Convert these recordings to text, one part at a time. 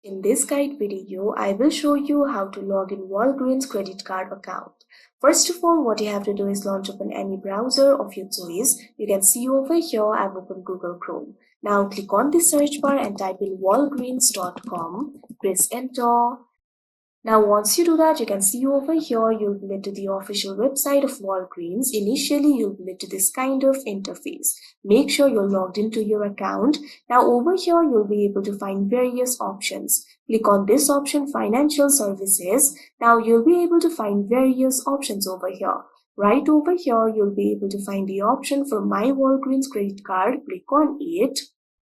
In this guide video, I will show you how to log in Walgreens credit card account. First of all, what you have to do is launch open any browser of your choice. You can see over here I've opened Google Chrome. Now click on the search bar and type in walgreens.com. Press enter. Now once you do that, you can see over here you'll be led to the official website of Walgreens. Initially, you'll be led to this kind of interface. Make sure you're logged into your account. Now over here, you'll be able to find various options. Click on this option, Financial Services. Now you'll be able to find various options over here. Right over here, you'll be able to find the option for myWalgreens credit card. Click on it.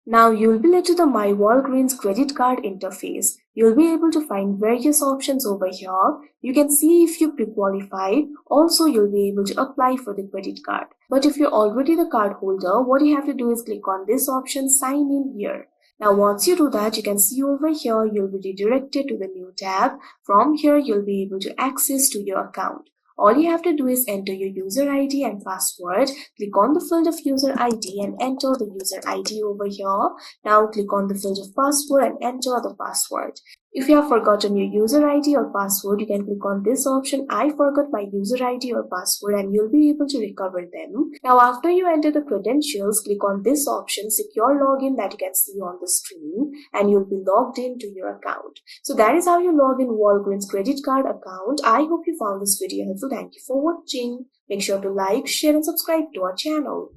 Now you'll be led to the myWalgreens credit card interface. You'll be able to find various options over here. You can see if you're pre-qualified. Also, you'll be able to apply for the credit card. But if you're already the card holder, what you have to do is click on this option, Sign in here. Now once you do that, you can see over here you'll be redirected to the new tab. From here, you'll be able to access to your account. All you have to do is enter your user ID and password. Click on the field of user ID and enter the user ID over here. Now click on the field of password and enter the password. If you have forgotten your user ID or password, you can click on this option, I forgot my user ID or password, and you'll be able to recover them. Now after you enter the credentials, click on this option, secure login, that you can see on the screen, and you'll be logged into your account. So that is how you log in Walgreens credit card account. I hope you found this video helpful. Thank you for watching. Make sure to like, share and subscribe to our channel.